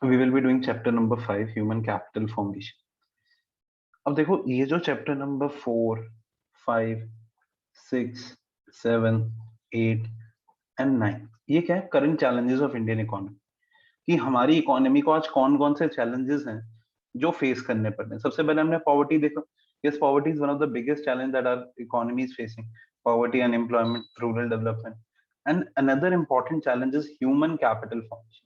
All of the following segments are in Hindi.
We will be doing chapter number 5, human capital formation. अब देखो ये जो चैप्टर नंबर 4, 5, 6, 7, 8 एंड 9, ये क्या है? Current challenges of Indian economy, कि हमारी इकोनॉमी को आज कौन कौन से चैलेंजेस हैं जो फेस करने पड़ रहे हैं। सबसे पहले हमने पॉवर्टी देखा। Yes, poverty is one of the biggest challenge that our economy is facing. Poverty, unemployment, rural development, and another important challenge is human capital formation.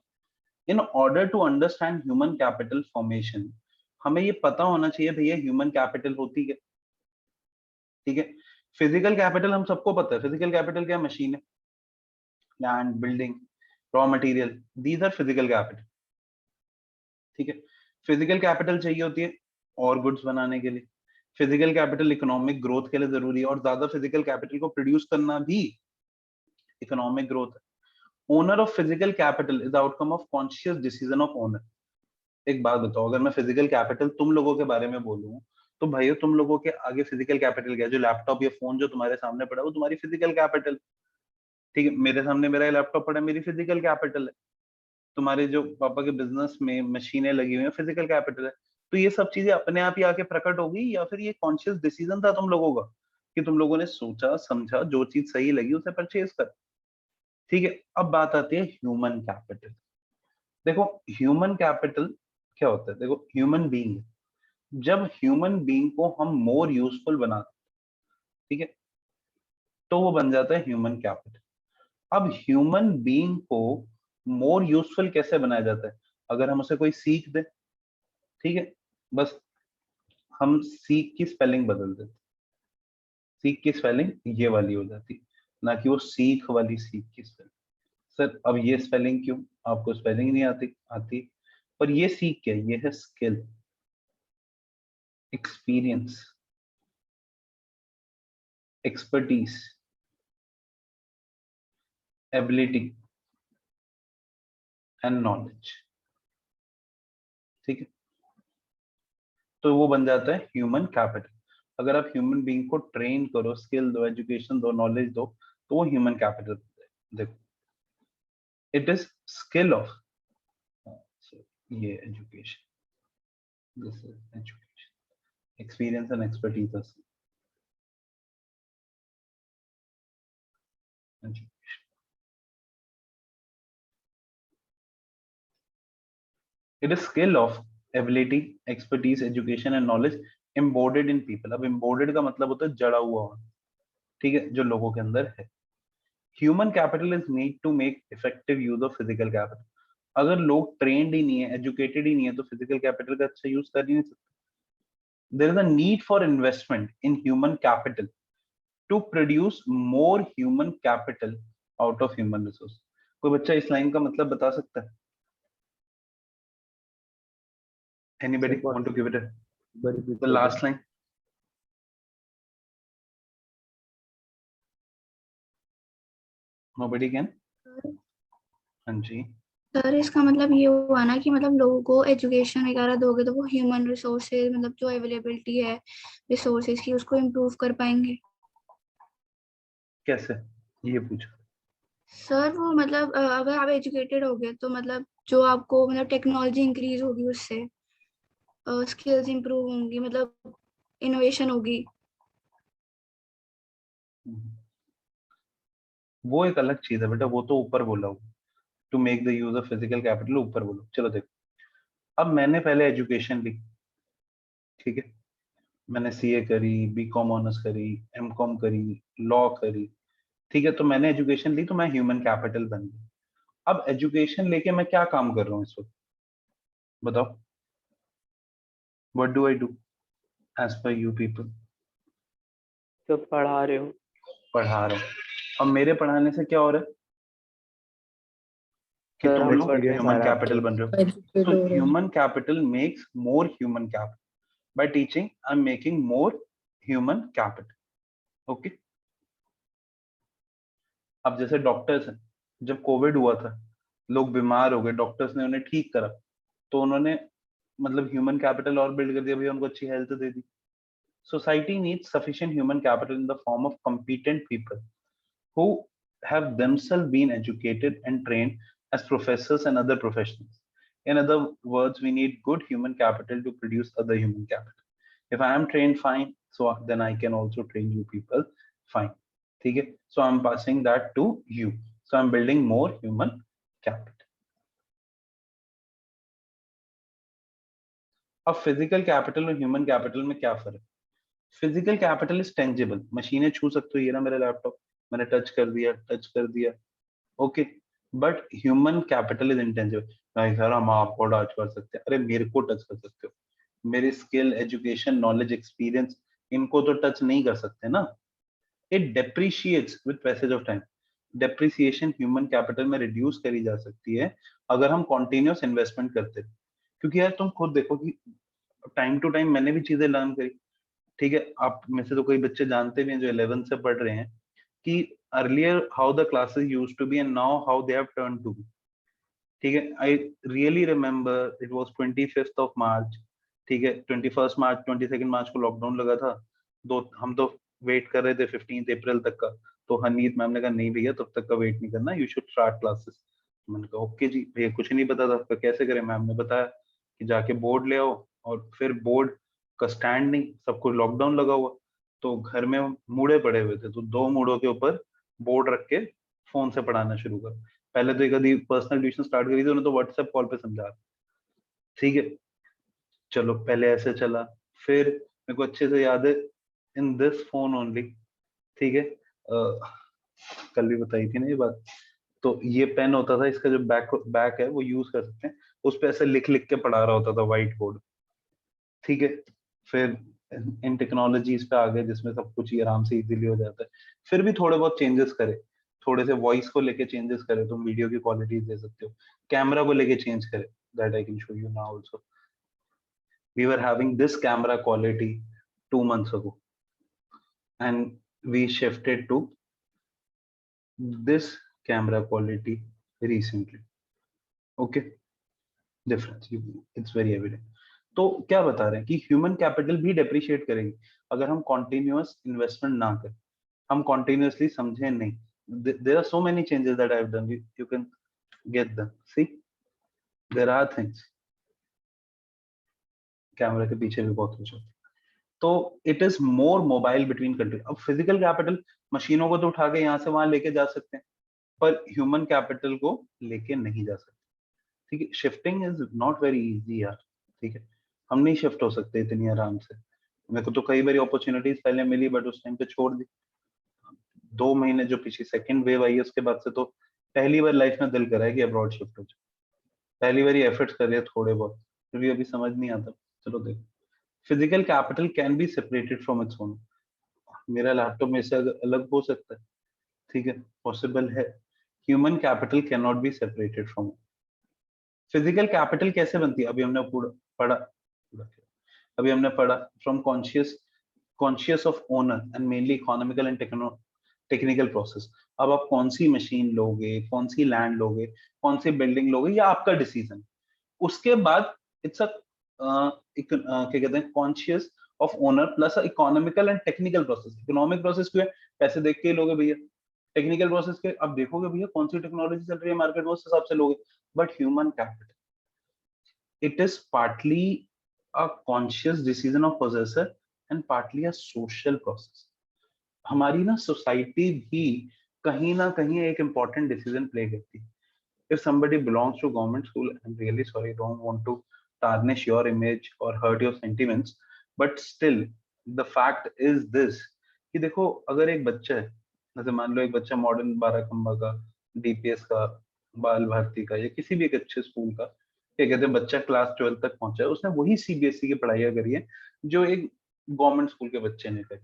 In order to understand human capital formation, हमें ये पता होना चाहिए भैया ह्यूमन कैपिटल होती है, ठीक है। फिजिकल कैपिटल हम सबको पता है। फिजिकल कैपिटल क्या? मशीन है, land, building, raw material, these are physical capital, ठीक है। फिजिकल कैपिटल चाहिए होती है और गुड्स बनाने के लिए। फिजिकल कैपिटल इकोनॉमिक ग्रोथ के लिए जरूरी है, और ज्यादा फिजिकल कैपिटल को प्रोड्यूस करना भी इकोनॉमिक ग्रोथ है। Owner of physical capital is outcome of conscious decision of owner. एक बात बताओ, अगर मैं फिजिकल कैपिटल तुम लोगों के बारे में बोलूं, तो भाइयों तुम लोगों के आगे फिजिकल कैपिटल क्या है? जो लैपटॉप या फोन जो तुम्हारे सामने पड़ा है वो तुम्हारी फिजिकल कैपिटल, ठीक है। मेरे सामने मेरा लैपटॉप पड़ा है, मेरी फिजिकल कैपिटल है। तुम्हारे जो पापा के बिजनेस में मशीनें लगी हुई हैं, फिजिकल कैपिटल है। तो ये सब चीजें अपने आप ही आके प्रकट हो गई, या फिर ये कॉन्शियस डिसीजन था तुम लोगों का कि तुम लोगों ने सोचा समझा, जो चीज सही लगी उसे परचेज कर, ठीक है। अब बात आती है ह्यूमन कैपिटल। देखो ह्यूमन कैपिटल क्या होता है? देखो ह्यूमन बीइंग, जब ह्यूमन बीइंग को हम मोर यूजफुल बनाते, ठीक है, तो वो बन जाता है ह्यूमन कैपिटल। अब ह्यूमन बीइंग को मोर यूजफुल कैसे बनाया जाता है? अगर हम उसे कोई सीख दे, ठीक है, बस हम सीख की स्पेलिंग बदल देते, सीख की स्पेलिंग ये वाली हो जाती, ना कि वो सीख वाली सीख की स्पेलिंग। सर अब ये स्पेलिंग क्यों? आपको स्पेलिंग नहीं आती? आती। पर ये सीख क्या है? ये है skill, experience, expertise, ability and knowledge, ठीक है। तो वो बन जाता है ह्यूमन कैपिटल। अगर आप ह्यूमन बीइंग को ट्रेन करो, स्किल दो, एजुकेशन दो, नॉलेज दो, तो वो ह्यूमन कैपिटल। देखो इट इज स्किल ऑफ, ये education, this is education, experience and expertise, it is skill of, ability, expertise, education and knowledge embodied in people. अब एम्बोडेड का मतलब होता है जड़ा हुआ होना, ठीक है, जो लोगों के अंदर है। Human capital is need to make effective use of physical capital. अगर लोग ट्रेंड ही नहीं है, एजुकेटेड ही नहीं है, तो फिजिकल कैपिटल का अच्छा यूज कर ही नहीं सकते। There is a need for investment in human capital to produce more human capital out of human resource. कोई बच्चा इस लाइन का मतलब बता सकता है? Sir anybody want to give it repeat the कर दो। Last line? Nobody can? हाँ जी। सर इसका मतलब ये हुआ ना कि मतलब लोगों को एजुकेशन वगैरह दोगे तो वो ह्यूमन रिसोर्सेज मतलब जो अवेलेबिलिटी है रिसोर्सेज की उसको इम्प्रूव कर पाएंगे। कैसे, ये पूछो। सर वो मतलब अगर आप एजुकेटेड होगे तो मतलब जो आपको मतलब टेक्नोलॉजी इंक्रीज होगी उससे स्किल्स इंप्रूव होंगी मतलब इनोवेशन होगी। वो एक अलग चीज है बेटा, वो तो ऊपर बोला हूँ, to make the use of physical capital ऊपर बोलो। चलो देखो, अब मैंने पहले एजुकेशन ली, ठीक है, मैंने सीए करी, बीकॉम ऑनर्स करी, एमकॉम करी, लॉ करी, ठीक है, तो मैंने एजुकेशन ली, तो मैं ह्यूमन कैपिटल बन गया। अब एजुकेशन लेके मैं क्या काम कर रहा हूँ इस वक्त? बताओ, what do I do as per you people? तो पढ़ा रहे हो। पढ़ा रहा हूँ। अब मेरे पढ़ाने से क्या हो रहा है कि सर तुम हम लोग पढ़ रहे एक्सपीरियंस आ ह्यूमन रहा है कैपिटल आपको। बन रहे हो। तो human capital makes more human capital. Bye teaching I am making more human capital, okay. अब जैसे डॉक्टर्स हैं, जब कोविड हुआ था, लोग बीमार हो गए, डॉक्टर्स ने उन्हें ठीक करा, तो उन्होंने मतलब ह्यूमन कैपिटल और बिल्ड कर दिया, भैया उनको अच्छी health they the. Society needs sufficient human capital in the form of competent people who have themselves been educated and trained as professors and other professionals In other words, we need good human capital to produce other human capital. If I am trained fine, so then I can also train you people fine. ठीक है? So I'm passing that to you. So I'm building more human capital. अब फिजिकल कैपिटल और ह्यूमन कैपिटल में क्या फर्क? फिजिकल कैपिटल इज टेंजिबल, मशीनें छू सकते हो, ये ना मेरा लैपटॉप, मैंने टच कर दिया, okay. But human capital is intangible. नहीं सर, हम आपको टच कर सकते हैं, अरे मेरे को टच कर सकते हो, मेरी स्किल, एजुकेशन, नॉलेज, एक्सपीरियंस, इनको तो टच नहीं कर सकते ना. It depreciates with passage of time. Depreciation human capital में रिड्यूस करी जा सकती है अगर हम कॉन्टिन्यूस इन्वेस्टमेंट करते हैं. क्योंकि यार तुम खुद देखो कि टाइम टू टाइम मैंने भी चीजें लर्न करी. ठीक है, आप में से तो कई बच्चे जानते भी हैं जो 11th से पढ़ रहे हैं कि earlier how the classes used to be and now how they have turn to be. ठीक है, I really remember it was 25th of March. ठीक है, 21st मार्च 22nd मार्च को लॉकडाउन लगा था. हम तो वेट कर रहे थे 15th अप्रैल तक का. तो हनीत मैम ने कहा नहीं भैया तब तक का वेट नहीं करना, यू शुड स्टार्ट क्लासेस. मैंने कहा ओके जी भैया, कुछ नहीं पता था कैसे करें. मैम ने बताया कि जाके बोर्ड ले आओ, और फिर बोर्ड का स्टैंड नहीं, सब कुछ लॉकडाउन लगा हुआ, तो घर में मूड़े पड़े हुए थे, तो 2 मूड़ों के ऊपर बोर्ड रख के फोन से पढ़ाना शुरू कर. पहले तो एक आधी पर्सनल ट्यूशन स्टार्ट करी थी, उन्हें तो व्हाट्सएप कॉल पे समझा. ठीक है, चलो पहले ऐसे चला. फिर मेरे को अच्छे से याद है, इन दिस फोन ओनली. ठीक है, कल भी बताई थी ना ये बात. तो ये पेन होता था, इसका जो बैक है वो यूज कर सकते हैं, उस पे ऐसे लिख लिख के पढ़ा रहा होता था व्हाइट बोर्ड. ठीक है, फिर इन टेक्नोलॉजीज पे आ गए जिसमें सब कुछ ही आराम से इजीली हो जाता है. फिर भी थोड़े बहुत चेंजेस करे, थोड़े से वॉइस को लेके चेंजेस करे, तुम वीडियो की क्वालिटी दे सकते हो, कैमरा को लेके चेंज करे. That I can show you now also. We were having this camera quality 2 months ago and we shifted to this camera quality recently. Okay, difference, it's very evident. तो क्या बता रहे हैं कि ह्यूमन कैपिटल भी डेप्रिशिएट करेंगे अगर हम कॉन्टिन्यूअस इन्वेस्टमेंट ना करें, हम कॉन्टिन्यूअसली समझें नहीं. There are so many changes that I have done, you can get them. See, there are things. Camera के पीछे भी बहुत कुछ है. तो it is more mobile between country. अब फिजिकल कैपिटल मशीनों को तो उठा के यहाँ से वहां लेके जा सकते हैं, पर ह्यूमन कैपिटल को लेके नहीं जा सकते. ठीक है, shifting is not very easy यार. ठीक है, हम नहीं शिफ्ट हो सकते इतनी आराम से. मेरे को तो कई बार अपॉर्चुनिटीज पहले मिली बट उस टाइम पे छोड़ दी. 2 महीने जो पीछे सेकंड वेव आई है उसके बाद से तो पहली बार लाइफ में दिल करा है कि अब्रॉड शिफ्ट हो जाए. पहली बार एफर्ट्स कर रहे थोड़े बहुत, क्योंकि अभी समझ नहीं आता. चलो देखो, physical capital can be separated from its own. मेरा लैपटॉप में से अलग हो सकता है, ठीक है, पॉसिबल है. Human capital can not be separated from. Physical capital कैसे बनती है? अभी हमने पढ़ा from conscious of owner and mainly economical and technical process. अब आप कौन सी मशीन लोगे, कौन सी लैंड लोगे, कौन सी बिल्डिंग लोगे, या आपका डिसीजन. उसके बाद इट्स क्या कहते हैं, conscious of owner plus economical and technical process. Economic process क्यों है? पैसे देख के ही लोगे भैया. टेक्निकल प्रोसेस के अब देखोगे भैया कौन सी टेक्नोलॉजी चल रही है मार्केट में, उस हिसाब से लोगे. But human capital, it is partly a conscious decision of possessor and partly a social process. हमारी ना सोसाइटी भी कहीं ना कहीं एक important decision play करती है. If somebody belongs to government school, I'm really sorry, don't want to tarnish your image or hurt your sentiments, but still the fact is this कि देखो, अगर एक बच्चा है, जैसे मान लो एक बच्चा मॉडर्न बाराखंबा का, डीपीएस का, बाल भारती का, या किसी भी एक अच्छे स्कूल का, क्या कहते हैं, बच्चा क्लास 12 तक पहुंचा है, उसने वही सीबीएसई की पढ़ाई करी है जो एक गवर्नमेंट स्कूल के बच्चे ने करी.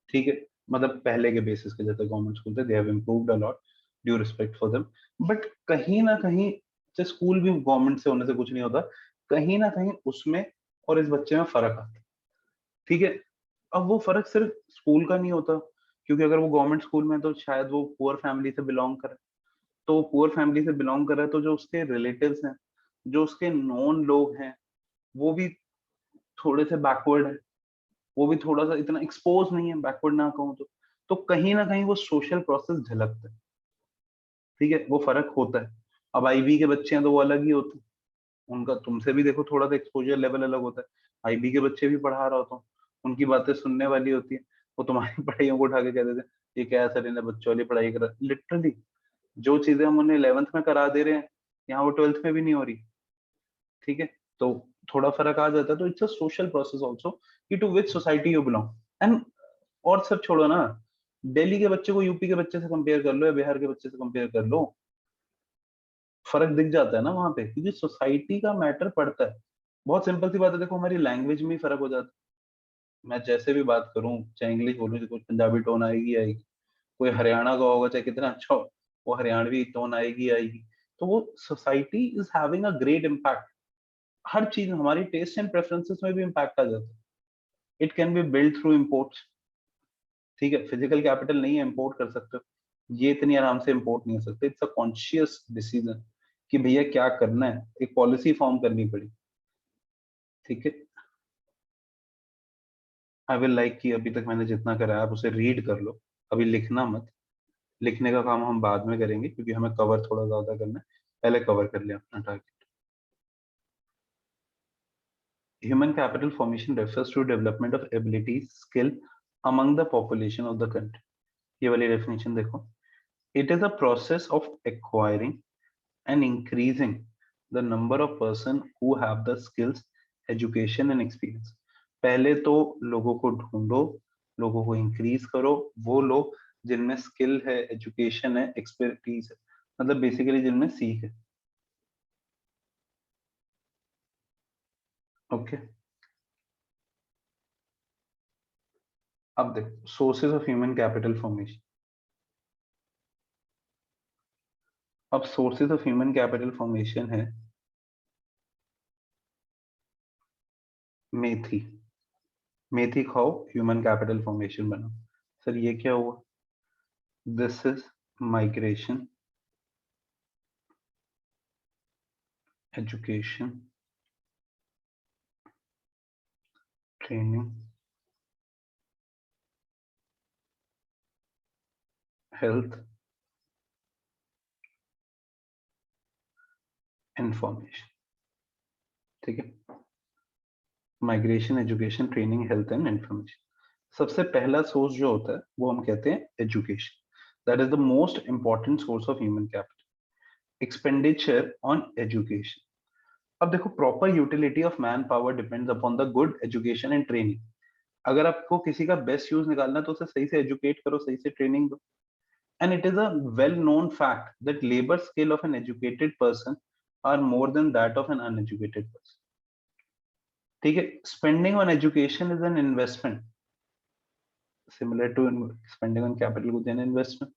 ठीक है, मतलब पहले के बेसिस के जैसे गवर्नमेंट स्कूल थे, they have improved a lot, due respect for them. But कहीं ना कहीं स्कूल भी गवर्नमेंट से होने से कुछ नहीं होता, कहीं ना कहीं उसमें और इस बच्चे में फर्क आता है. ठीक है, अब वो फर्क सिर्फ स्कूल का नहीं होता, क्योंकि अगर वो गवर्नमेंट स्कूल में है तो शायद वो पुअर फैमिली से बिलोंग करे. तो पुअर फैमिली से बिलोंग कर रहा है तो जो उसके रिलेटिव्स हैं, जो उसके नॉन लोग हैं, वो भी थोड़े से बैकवर्ड है, वो भी थोड़ा सा इतना एक्सपोज नहीं है, बैकवर्ड ना कहूँ तो कहीं ना कहीं वो सोशल प्रोसेस झलकता है. ठीक है, वो फर्क होता है. अब आईबी के बच्चे हैं तो वो अलग ही होते हैं. उनका तुमसे भी देखो थोड़ा सा एक्सपोजर लेवल अलग होता है। आईबी के बच्चे भी पढ़ा रहा होता हूँ, उनकी बातें सुनने वाली होती है, वो तुम्हारी पढ़ाइयों को उठा के कह देते हैं ये क्या है सर, इन्हें बच्चों वाली पढ़ाई करा। लिटरली जो चीजें हम उन्हें 11th में करा दे रहे हैं, यहाँ वो 12th में भी नहीं हो रही। ठीक है, तो थोड़ा फर्क आ जाता है। तो it's a social process also कि to which society you belong. And और सब छोड़ो ना, दिल्ली के बच्चे को यूपी के बच्चे से कंपेयर कर लो या बिहार के बच्चे से कंपेयर कर लो, फर्क दिख जाता है ना वहां पे, क्योंकि सोसाइटी का मैटर पड़ता है। बहुत सिंपल सी बात है, देखो हमारी लैंग्वेज में ही फर्क हो जाता है। मैं जैसे भी बात करूं, चाहे इंग्लिश बोलूं, कुछ पंजाबी टोन आएगी आएगी, कोई हरियाणा का होगा चाहे कितना अच्छा हो, वो हरियाणवी टोन आएगी आएगी। तो वो society is having a great impact. हर चीज हमारी टेस्ट एंड प्रेफरेंसेस में भी इम्पैक्ट आ जाता है। It can be build through imports. ठीक है, फिजिकल कैपिटल नहीं है, इम्पोर्ट कर सकते हो, ये इतनी आराम से इम्पोर्ट नहीं हो सकते। इट्स अ कॉन्शियस डिसीजन कि भैया क्या करना है, एक पॉलिसी फॉर्म करनी पड़ी। ठीक है, आई विल लाइक कि अभी तक मैंने जितना कराया आप उसे रीड कर लो, अभी लिखना मत। लिखने का काम हम बाद में करेंगे क्योंकि हमें कवर थोड़ा ज्यादा करना है, पहले कवर कर लिया अपना target. Human capital formation refers to development of abilities, skill among the population of the country. ये वाली definition देखो। It is a process of acquiring and increasing the number of person who have the skills, education and experience. पहले तो लोगों को ढूंढो, लोगों को इंक्रीज करो, वो लोग जिनमें स्किल है, एजुकेशन है, एक्सपर्टीज है, मतलब बेसिकली जिनमें सीख है। ओके, अब देखो sources of human capital formation. अब sources of human capital formation है मेथी। मेथी खाओ, ह्यूमन कैपिटल फॉर्मेशन बनो। सर ये क्या हुआ? This is migration, education, training, health, information. ठीक है, migration, education, training, health and information. सबसे पहला सोर्स जो होता है वो हम कहते हैं education. That is the most important source of human capital. Expenditure on education. अब देखो, proper utility of man power depends upon the good education and training. अगर आपको किसी का बेस्ट यूज निकालना है तो उसे सही से एजुकेट करो, सही से ट्रेनिंग दो। And it is a well known fact that labour skill of an educated person are more than that of an uneducated person. ठीक है, spending on education is an investment, similar to spending on capital goods and investment.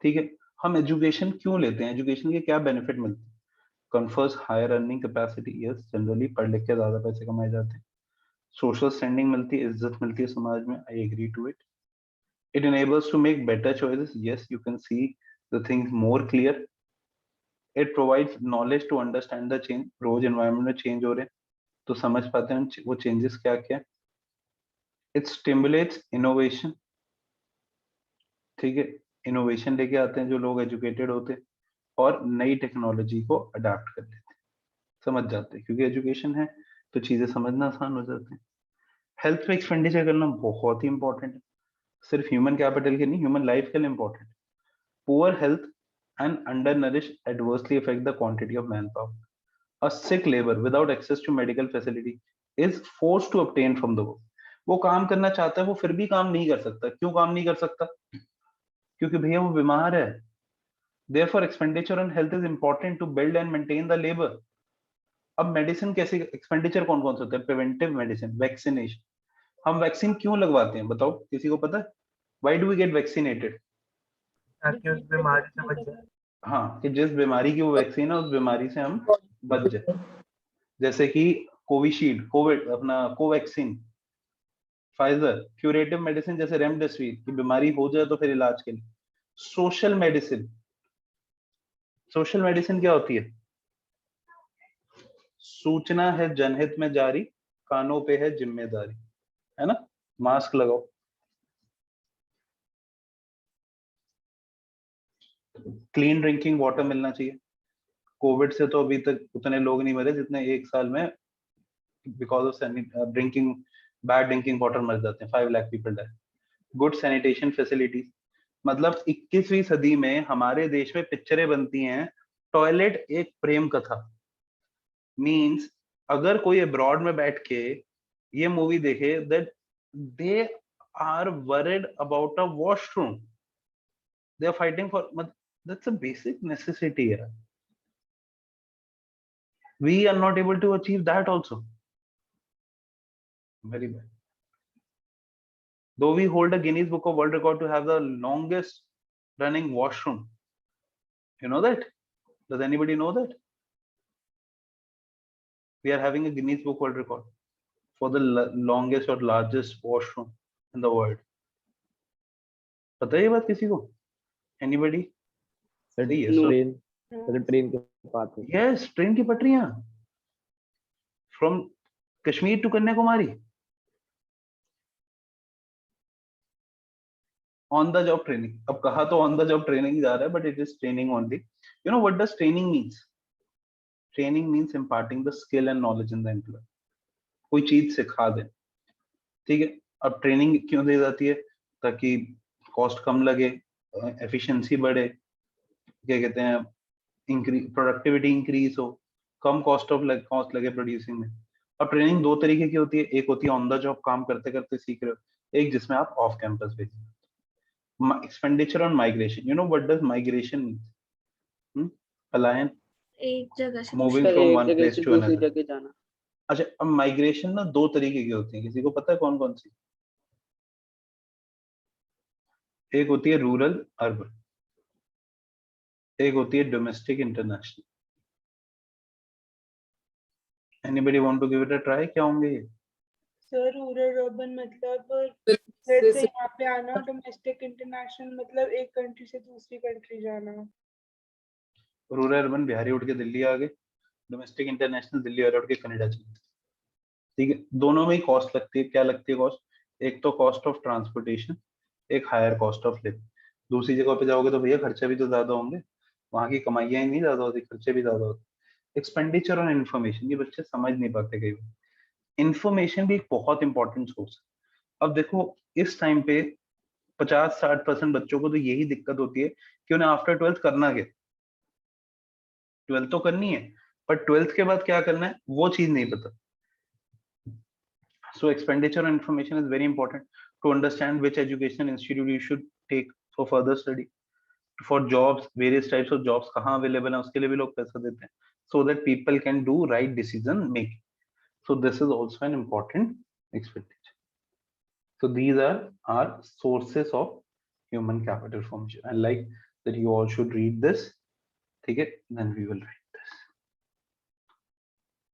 ठीक है, हम एजुकेशन क्यों लेते हैं, एजुकेशन के क्या बेनिफिट मिलते हैं? Confers higher earning capacity, yes, generally पढ़ लिख के ज्यादा पैसे कमाए जाते हैं। सोशल स्टैंडिंग मिलती है, इज्जत मिलती है समाज में, I agree to it. It enables to make better choices. Yes, you can see the things more clear. It provides knowledge to understand the change. रोज environment में change हो रहे हैं तो समझ पाते हैं वो changes क्या क्या। It stimulates innovation. ठीक है, innovation लेके आते हैं जो लोग educated होते हैं और नई टेक्नोलॉजी को अडाप्ट कर लेते हैं, समझ जाते हैं, क्योंकि एजुकेशन है तो चीजें समझना आसान हो जाती है। हेल्थ पे एक्सपेंडिचर करना बहुत ही इंपॉर्टेंट है, सिर्फ ह्यूमन कैपिटल के नहीं, ह्यूमन लाइफ के लिए important. Poor health and undernourished adversely affect the quantity of manpower. A sick labor without access to medical facility is forced to obtain from the work. वो काम करना चाहता है, वो फिर भी काम नहीं कर सकता। क्यों काम नहीं कर सकता? क्योंकि भैया वो बीमार है। Therefore, expenditure on health is important to build and maintain the labor. अब मेडिसिन कैसे, एक्सपेंडिचर कौन कौन से होते हैं? Preventive medicine, vaccination. हम वैक्सीन क्यों लगवाते हैं बताओ, किसी को पता है? Why do we get vaccinated? ताकि उस बीमारी से बच जाए। हाँ, कि जिस बीमारी की वो वैक्सीन है उस बीमारी से हम बच जाए। जैसे कि कोविशील्ड, कोविड, अपना कोवैक्सीन, फाइजर, क्यूरेटिव मेडिसिन जैसे रेमडेसिविर, की बीमारी हो जाए तो फिर इलाज के लिए। सोशल मेडिसिन, सोशल मेडिसिन क्या होती है? सूचना है जनहित में जारी, कानों पे है जिम्मेदारी, है ना? मास्क लगाओ। क्लीन ड्रिंकिंग वाटर मिलना चाहिए, कोविड से तो अभी तक उतने लोग नहीं मरे जितने एक साल में because of drinking bad drinking water मर जाते हैं. 5 lakh people die. Good sanitation facilities. मतलब 21वीं सदी में हमारे देश में पिक्चरें बनती हैं, टॉयलेट एक प्रेम कथा. मींस अगर कोई अब्रॉड में बैठ के ये मूवी देखे, that they are worried about a washroom, they are fighting for, that's a basic necessity है. We are not able to achieve that also. Very bad. Though we hold a Guinness Book of World Record to have the longest running washroom. You know that? Does anybody know that? We are having a Guinness Book World Record for the longest or largest washroom in the world. पता है ये बात किसी को? Anybody? Say yes. Train train के पास है. Yes, ट्रेन की पटरियां. From Kashmir to Kanyakumari. On the job training. अब कहा तो on the job training जा रहा है, but it is training only. You know what does training means? Training means imparting the skill and knowledge in the employee. कोई चीज सिखा दे. ठीक है. अब ट्रेनिंग क्यों दी जाती है? ताकि कॉस्ट कम लगे, एफिशिएंसी बढ़े, क्या कहते हैं, प्रोडक्टिविटी इंक्रीज हो, कम कॉस्ट लगे प्रोड्यूसिंग में. अब ट्रेनिंग दो तरीके की होती है. एक होती है ऑन द जॉब, काम करते करते सीख रहे हो. एक जिसमें आप ऑफ कैंपस भेजेंगे. Expenditure on migration. You know what does migration mean? पलायन. एक जगह से Moving दूसरी from एक one जगह place से to दूसरी another. जगह जाना. अच्छा, अब माइग्रेशन ना दो तरीके की होती है. किसी को पता है कौन कौन सी? एक होती है रूरल अर्बन, एक होती है domestic international. Anybody want to give it a try? क्या होंगे ये? सर रूरल अर्बन मतलब जैसे यहाँ पे आना, डोमेस्टिक इंटरनेशनल मतलब एक कंट्री से दूसरी कंट्री जाना. रूरल अर्बन बिहारी उठ के दिल्ली आ गए, डोमेस्टिक इंटरनेशनल दिल्ली वाले उठ के कनाडा चले गए. ठीक है. दोनों में ही कॉस्ट लगती है. क्या लगती है कॉस्ट? एक तो कॉस्ट ऑफ ट्रांसपोर्टेशन, एक हायर कॉस्ट ऑफ लिविंग. दूसरी जगह पे जाओगे तो भैया खर्चे भी तो ज्यादा होंगे. वहां की कमाइयां ही नहीं ज्यादा होती, खर्चे भी ज्यादा होते. एक्सपेंडिचर ऑन इन्फॉर्मेशन, ये बच्चे समझ नहीं पाते कई बार. इन्फॉर्मेशन भी एक बहुत इंपॉर्टेंट सोर्स है. अब देखो इस टाइम पे 50-60% बच्चों को तो यही दिक्कत होती है कि उन्हें आफ्टर 12th करना क्या. 12th तो करनी है, पर 12th के बाद क्या करना है वो चीज नहीं पता. So expenditure on information is very important to understand which education institute you should take for further study. For jobs, various types of jobs कहाँ available है उसके लिए भी लोग पैसा देते हैं, so that people can do right decision making. So this is also an important expenditure. So these are our sources of human capital formation. I like that you all should read this. ठीक है, then we will write.